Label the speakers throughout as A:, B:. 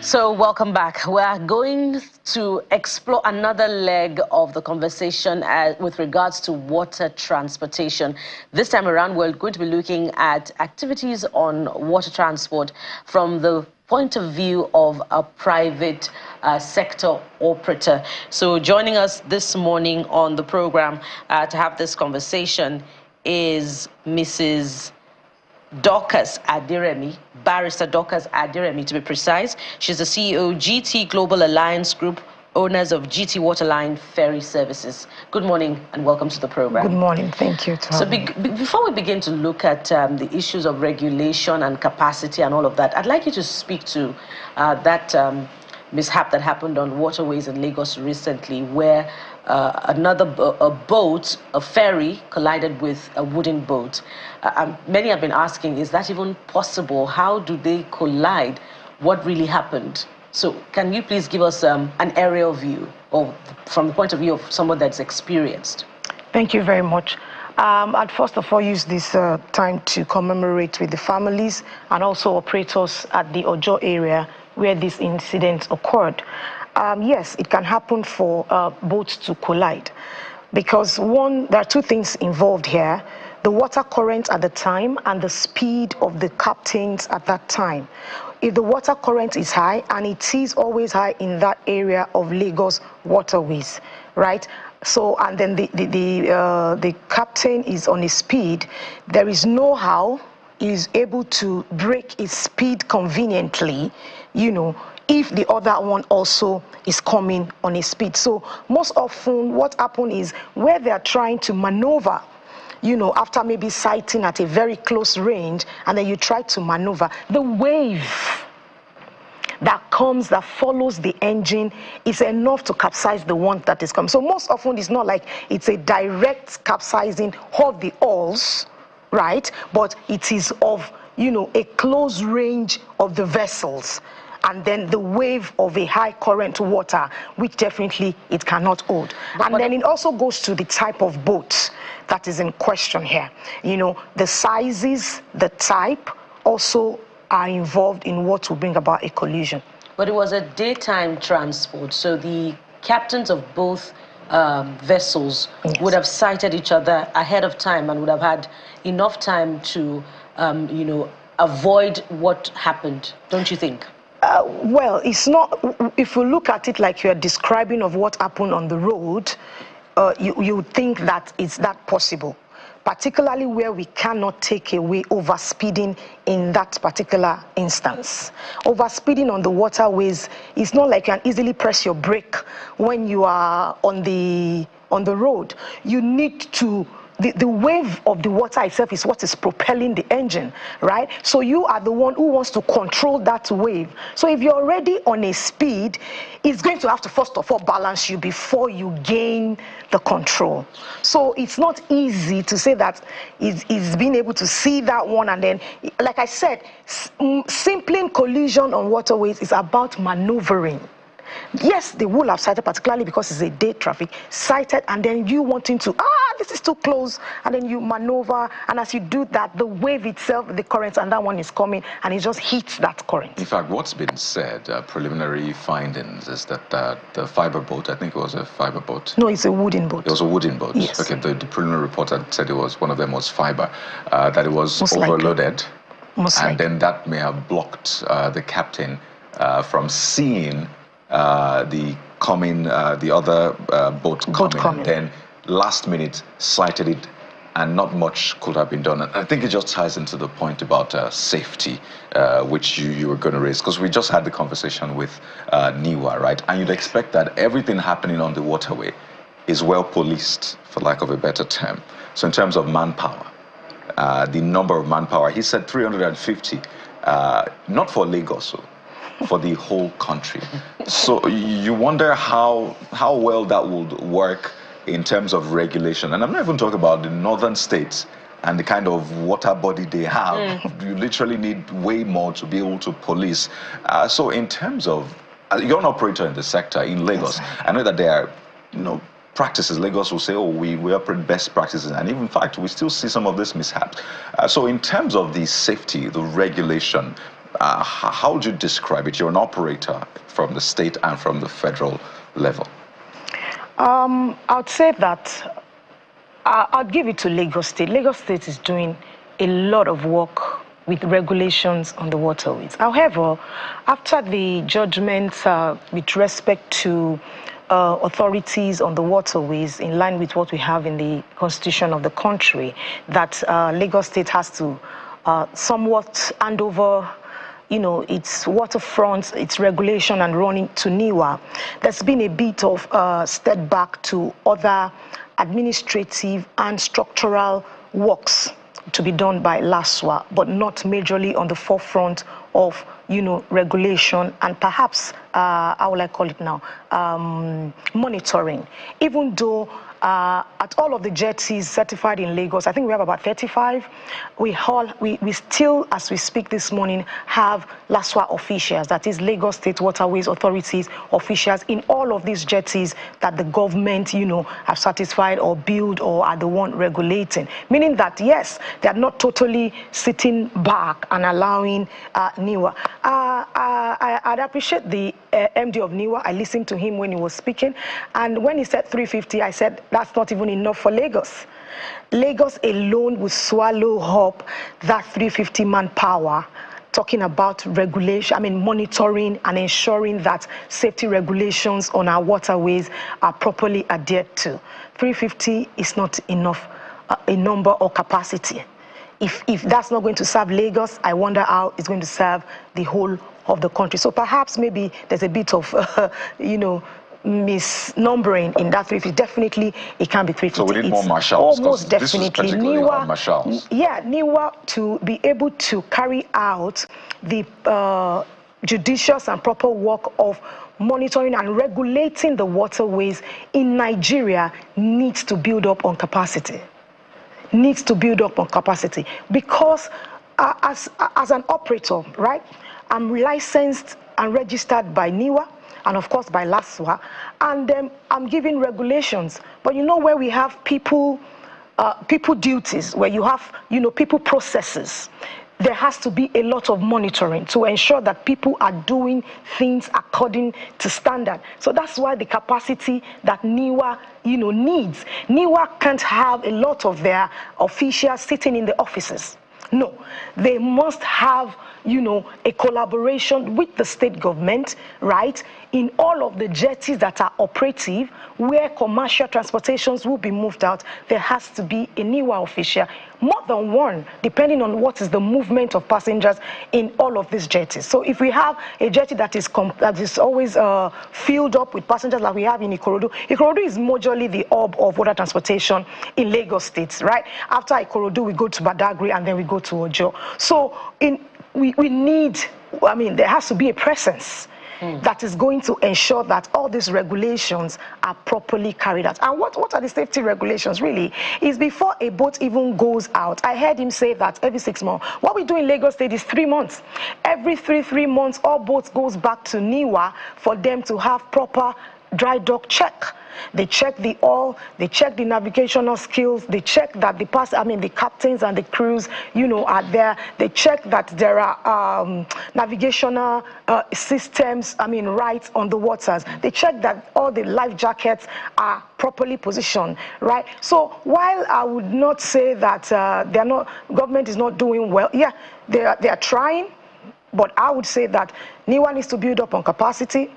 A: So welcome back. We are going to explore another leg of the conversation with regards to water transportation. This time around, we're going to be looking at activities on water transport from the point of view of a private sector operator. So joining us this morning on the program to have this conversation is Mrs. Dorcas Adiremi, Barrister Dorcas Adiremi, to be precise. She's the CEO, GT Global Alliance Group, owners of GT Waterline Ferry Services. Good morning and welcome to the program.
B: Good morning. Thank you.
A: So before we begin to look at the issues of regulation and capacity and all of that, I'd like you to speak to that mishap that happened on waterways in Lagos recently, where a ferry collided with a wooden boat. Many have been asking, is that even possible? How do they collide? What really happened? So can you please give us an aerial view, or from the point of view of someone that's experienced?
B: Thank you very much. I'd first of all use this time to commemorate with the families and also operators at the Ojo area where this incident occurred. Yes, it can happen for boats to collide because, one, there are two things involved here: the water current at the time and the speed of the captains at that time. If the water current is high, and it is always high in that area of Lagos waterways, right? So, and then the captain is on a speed, there is no how he is able to break his speed conveniently, if the other one also is coming on a speed. So most often what happens is where they are trying to maneuver, after maybe sighting at a very close range, and then you try to maneuver, the wave that follows the engine is enough to capsize the one that is coming. So most often it's not like it's a direct capsizing of the oars, right? But it is of, a close range of the vessels, and then the wave of a high current water, which definitely it cannot hold. And then it also goes to the type of boat that is in question here. The sizes, the type also are involved in what will bring about a collision.
A: But it was a daytime transport, so the captains of both vessels would have sighted each other ahead of time and would have had enough time to, avoid what happened, don't you think?
B: Well, it's not. If you look at it like you're describing of what happened on the road, you would think that it's that possible, particularly where we cannot take away overspeeding in that particular instance. Overspeeding on the waterways is not like you can easily press your brake when you are on the road. You need to. The wave of the water itself is what is propelling the engine, right? So you are the one who wants to control that wave. So if you're already on a speed, it's going to have to first of all balance you before you gain the control. So it's not easy to say that it's being able to see that one, and then, like I said, simply collision on waterways is about maneuvering. Yes, they will have sighted, particularly because it's a day traffic, sighted, and then you wanting to, this is too close, and then you maneuver, and as you do that, the wave itself, the current, and that one is coming, and it just hits that current.
C: In fact, what's been said, preliminary findings, is that the fiber boat, I think it was a fiber boat.
B: No, it's a wooden boat.
C: It was a wooden boat.
B: Yes.
C: Okay, the preliminary report had said it was, one of them was fiber, that it was
B: Most
C: overloaded,
B: likely.
C: Then that may have blocked the captain from seeing the other boat coming. Then last minute sighted it, and not much could have been done. And I think it just ties into the point about safety, which you were going to raise, because we just had the conversation with NIWA, right? And you'd expect that everything happening on the waterway is well policed, for lack of a better term. So in terms of manpower, the number of manpower, he said 350, not for Lagos, for the whole country. So you wonder how well that would work in terms of regulation. And I'm not even talking about the northern states and the kind of water body they have. You literally need way more to be able to police. So in terms of, you're an operator in the sector in Lagos. I know that there are, practices. Lagos will say, we operate best practices. And even in fact, we still see some of this mishaps. So in terms of the safety, the regulation, how would you describe it? You're an operator from the state and from the federal level.
B: I'd say that I'd give it to Lagos State. Lagos State is doing a lot of work with regulations on the waterways. However, after the judgments with respect to authorities on the waterways, in line with what we have in the constitution of the country, that Lagos State has to somewhat hand over, you know, its waterfront, its regulation and running to NIWA. There's been a bit of step back to other administrative and structural works to be done by LASWA, but not majorly on the forefront of, you know, regulation and perhaps, how will I call it now, monitoring. Even though at all of the jetties certified in Lagos, I think we have about 35, we still, as we speak this morning, have LASWA officials, that is Lagos State Waterways Authorities officials in all of these jetties that the government, you know, have certified or built or are the one regulating. Meaning that, yes, they are not totally sitting back and allowing NIWA. I'd appreciate the MD of NIWA. I listened to him when he was speaking, and when he said 350, I said that's not even enough for Lagos. Lagos alone will swallow up that 350 manpower, talking about regulation, I mean monitoring and ensuring that safety regulations on our waterways are properly adhered to. 350 is not enough, a number or capacity. If that's not going to serve Lagos, I wonder how it's going to serve the whole of the country. So perhaps maybe there's a bit of, you know, misnumbering in that 350. Definitely, it can be 350.
C: So we need more marshals.
B: Oh, most definitely.
C: NIWA, marshals.
B: Yeah, NIWA to be able to carry out the judicious and proper work of monitoring and regulating the waterways in Nigeria needs to build up on capacity. Needs to build up on capacity, because as an operator, right, I'm licensed and registered by NIWA and of course by LASWA, and I'm giving regulations. But you know, where we have people duties, where you have, you know, people processes, there has to be a lot of monitoring to ensure that people are doing things according to standard. So that's why the capacity that NIWA, you know, needs. NIWA can't have a lot of their officials sitting in the offices. No, they must have, you know, a collaboration with the state government, right, in all of the jetties that are operative, where commercial transportations will be moved out. There has to be a NIWA official, more than one, depending on what is the movement of passengers in all of these jetties. So if we have a jetty that is always filled up with passengers, like we have in Ikorodu. Ikorodu is majorly the hub of water transportation in Lagos State, right? After Ikorodu, we go to Badagry and then we go to Ojo. So we need, I mean, there has to be a presence that is going to ensure that all these regulations are properly carried out. And what are the safety regulations really? Is before a boat even goes out, I heard him say that every 6 months. What we do in Lagos State is 3 months. Every three months, all boats goes back to NIWA for them to have proper dry dock check. They check the oil, they check the navigational skills, they check that the captains and the crews, you know, are there. They check that there are navigational systems, right on the waters. They check that all the life jackets are properly positioned, right? So while I would not say that government is not doing well, yeah, they are trying, but I would say that NIWA needs to build up on capacity.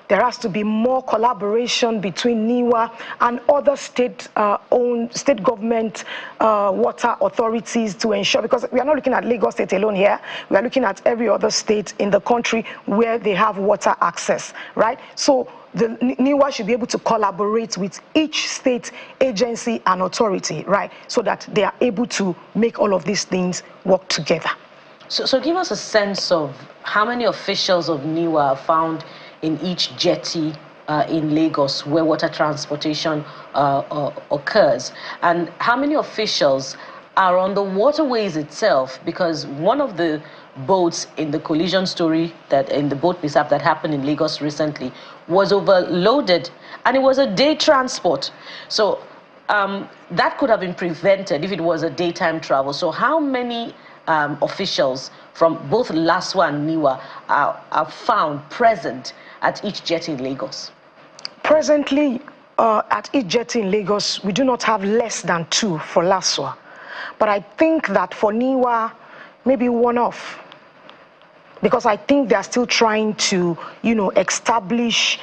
B: There has to be more collaboration between NIWA and other state government water authorities to ensure, because we are not looking at Lagos State alone here, we are looking at every other state in the country where they have water access, right? So the NIWA should be able to collaborate with each state agency and authority, right? So that they are able to make all of these things work together.
A: So give us a sense of how many officials of NIWA are found in each jetty in Lagos where water transportation occurs, and how many officials are on the waterways itself, because one of the boats in the collision story, that in the boat mishap that happened in Lagos recently, was overloaded, and it was a day transport. So that could have been prevented if it was a daytime travel. So how many officials from both LASWA and NIWA are found present at each jetty in Lagos?
B: Presently, at each jetty in Lagos, we do not have less than 2 for LASWA. But I think that for NIWA, maybe 1 off. Because I think they're still trying to, establish,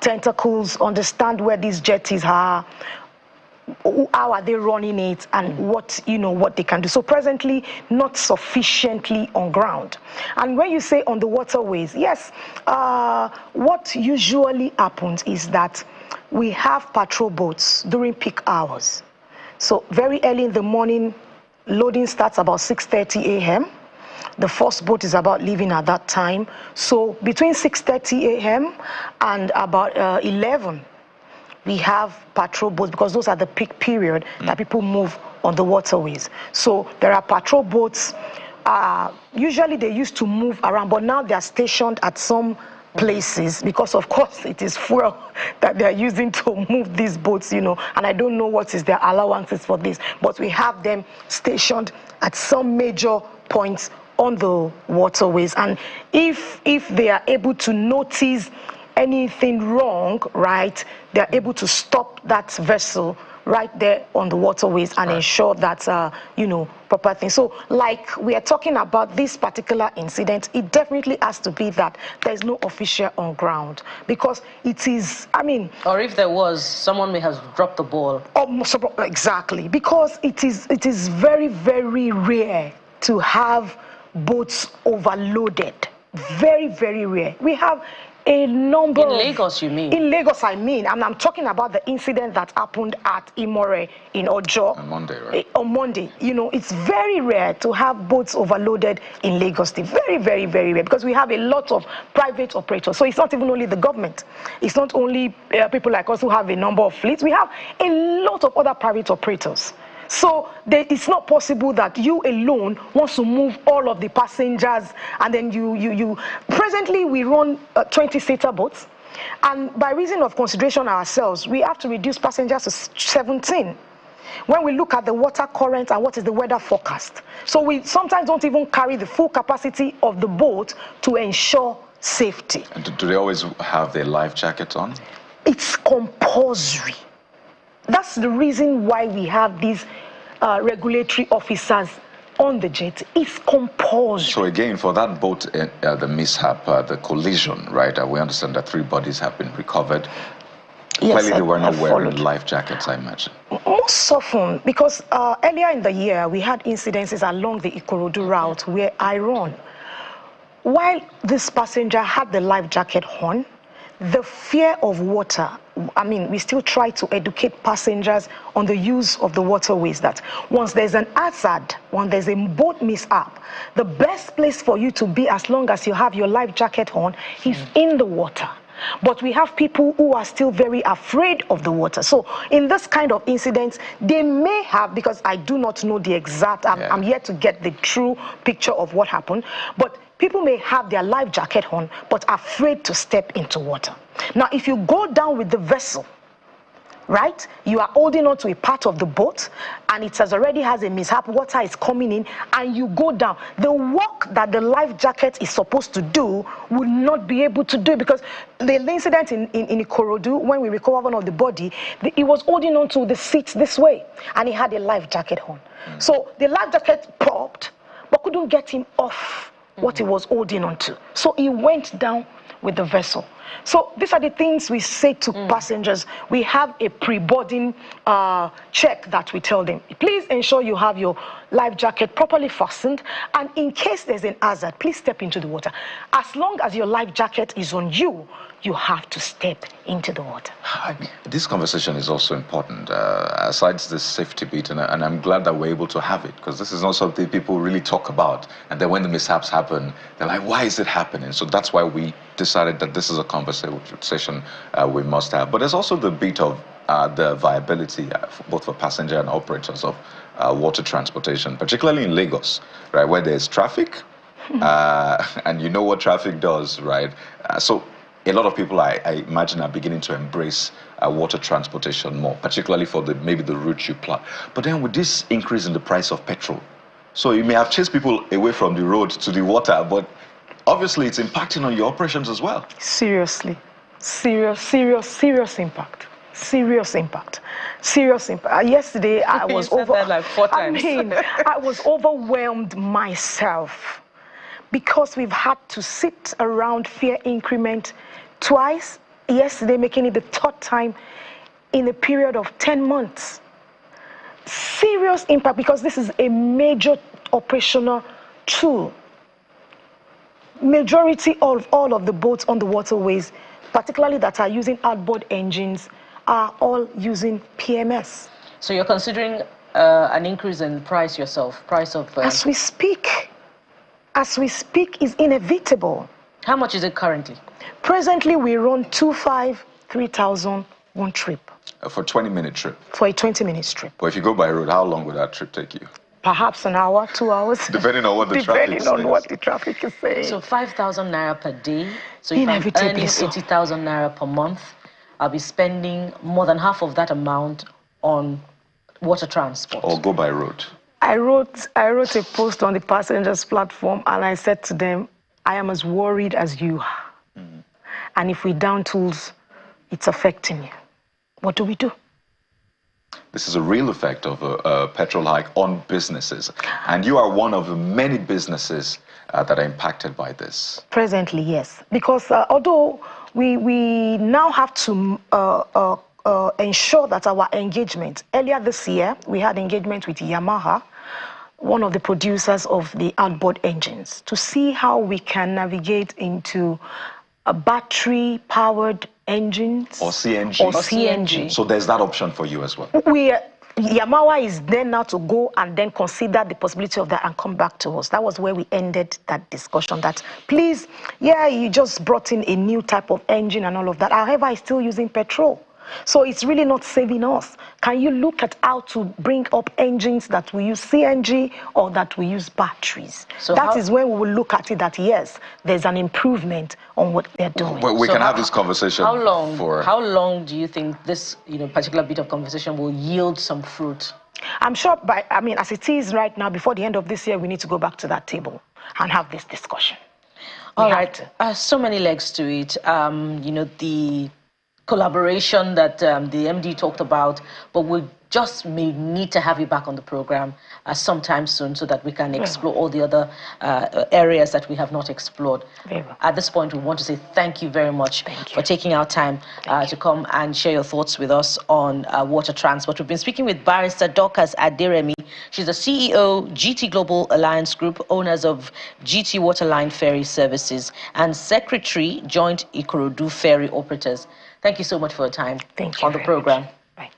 B: tentacles, understand where these jetties are, how are they running it, and what they can do. So presently, not sufficiently on ground. And when you say on the waterways, yes, what usually happens is that we have patrol boats during peak hours. So very early in the morning, loading starts about 6:30 a.m. The first boat is about leaving at that time. So between 6:30 a.m. and about 11, we have patrol boats, because those are the peak period that people move on the waterways. So there are patrol boats. Usually they used to move around, but now they are stationed at some places, because of course it is fuel that they are using to move these boats, and I don't know what is their allowances for this, but we have them stationed at some major points on the waterways. And if they are able to notice anything wrong, right, they're able to stop that vessel right there on the waterways and ensure that, proper things. So like we are talking about this particular incident, it definitely has to be that there's no official on ground, because it is,
A: Or if there was, someone may have dropped the ball.
B: Exactly, because it is very, very rare to have boats overloaded. Very, very rare. We have a number
A: in Lagos, you mean?
B: In Lagos, I mean. And I'm talking about the incident that happened at Imore in Ojo.
C: On Monday, right?
B: On Monday. It's very rare to have boats overloaded in Lagos. Very, very, very rare, because we have a lot of private operators. So it's not even only the government. It's not only people like us who have a number of fleets. We have a lot of other private operators. So it's not possible that you alone wants to move all of the passengers, and then you presently we run 20-seater boats, and by reason of consideration ourselves, we have to reduce passengers to 17 when we look at the water current and what is the weather forecast. So we sometimes don't even carry the full capacity of the boat to ensure safety.
C: And do they always have their life jackets on?
B: It's compulsory. That's the reason why we have these regulatory officers on the jet. It's compulsory.
C: So again, for that boat, the mishap, the collision, right? We understand that 3 bodies have been recovered.
B: Yes,
C: clearly they were not wearing life jackets, I imagine.
B: Most often, because earlier in the year, we had incidences along the Ikorodu route where I run. While this passenger had the life jacket on, the fear of water, we still try to educate passengers on the use of the waterways, that once there's an hazard, when there's a boat mishap, the best place for you to be, as long as you have your life jacket on, is in the water. But we have people who are still very afraid of the water. So in this kind of incidents, they may have, because I do not know the exact, I'm yet to get the true picture of what happened, but people may have their life jacket on, but afraid to step into water. Now, if you go down with the vessel, right, you are holding on to a part of the boat, and it already has a mishap, water is coming in, and you go down. The work that the life jacket is supposed to do would not be able to do, because the incident in Ikorodu, when we recovered one of the body, he was holding on to the seat this way, and he had a life jacket on. So the life jacket popped, but couldn't get him off what he was holding on to. So he went down with the vessel. So these are the things we say to passengers. We have a pre-boarding check that we tell them. Please ensure you have your life jacket properly fastened, and in case there's an hazard, please step into the water. As long as your life jacket is on you, you have to step into the water.
C: This conversation is also important, aside the safety bit, and I'm glad that we're able to have it, because this is not something people really talk about. And then when the mishaps happen, they're like, why is it happening? So that's why we decided that this is a conversation we must have. But there's also the bit of the viability, both for passenger and operators of water transportation, particularly in Lagos, right, where there's traffic, and you know what traffic does, right? So a lot of people, I imagine, are beginning to embrace water transportation more, particularly for maybe the route you plan. But then with this increase in the price of petrol, So you may have chased people away from the road to the water, but obviously it's impacting on your operations as well.
B: Seriously. Serious impact. Serious impact. Serious impact. Yesterday, I was
A: said that like 4 times.
B: I was overwhelmed myself because we've had to sit around fare increment twice. Yesterday, making it the 3rd time in a period of 10 months. Serious impact because this is a major operational tool. Majority of all of the boats on the waterways, particularly that are using outboard engines, are all using PMS.
A: So you're considering an increase in price yourself, price of...
B: As we speak is inevitable.
A: How much is it currently?
B: Presently, we run 2,500, 3,000 one trip.
C: For a 20-minute trip?
B: For a 20-minute trip.
C: But if you go by road, how long would that trip take you?
B: Perhaps an hour, 2 hours.
C: Depending on what the traffic
B: Depending on what the traffic is saying.
A: So 5,000 naira per day. So if I'm earning 80,000 naira per month, I'll be spending more than half of that amount on water transport.
C: Or go by road.
B: I wrote a post on the passengers platform and I said to them, I am as worried as you are. And if we down tools, it's affecting you. What do we do?
C: This is a real effect of a petrol hike on businesses. And you are one of the many businesses that are impacted by this.
B: Presently, yes. Because although we now have to ensure that our engagement, earlier this year, we had engagement with Yamaha, one of the producers of the outboard engines, to see how we can navigate into a battery-powered engines.
C: Or CNG.
B: Or CNG.
C: So there's that option for you as well.
B: Yamaha is then now to go and then consider the possibility of that and come back to us. That was where we ended that discussion, that please, yeah, you just brought in a new type of engine and all of that. However, it's still using petrol. So it's really not saving us. Can you look at how to bring up engines that we use CNG or that we use batteries? So that is when we will look at it that, yes, there's an improvement on what they're doing.
C: Well, we can have this conversation.
A: How long do you think this particular bit of conversation will yield some fruit?
B: I'm sure, as it is right now, before the end of this year, we need to go back to that table and have this discussion.
A: All right. So many legs to it. The collaboration that the MD talked about, but we just may need to have you back on the program sometime soon so that we can explore all the other areas that we have not explored. At this point, we want to say thank you very much for taking our time to come and share your thoughts with us on water transport. We've been speaking with Barrister Dorcas Aderemi. She's the CEO, GT Global Alliance Group, owners of GT Waterline Ferry Services, and Secretary, Joint Ikorodu Ferry Operators. Thank you so much for your time on the program.
B: Bye.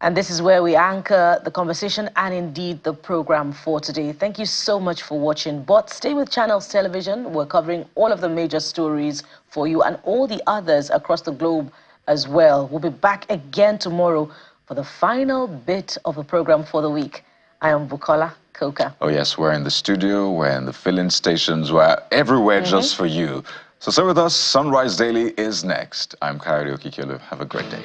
A: And this is where we anchor the conversation and indeed the program for today. Thank you so much for watching. But stay with Channels Television. We're covering all of the major stories for you and all the others across the globe as well. We'll be back again tomorrow for the final bit of the program for the week. I am Bukola Koka.
C: Oh yes, we're in the studio, we're in the filling stations, we're everywhere just for you. So stay with us. Sunrise Daily is next. I'm Kayode Okikelu. Have a great day.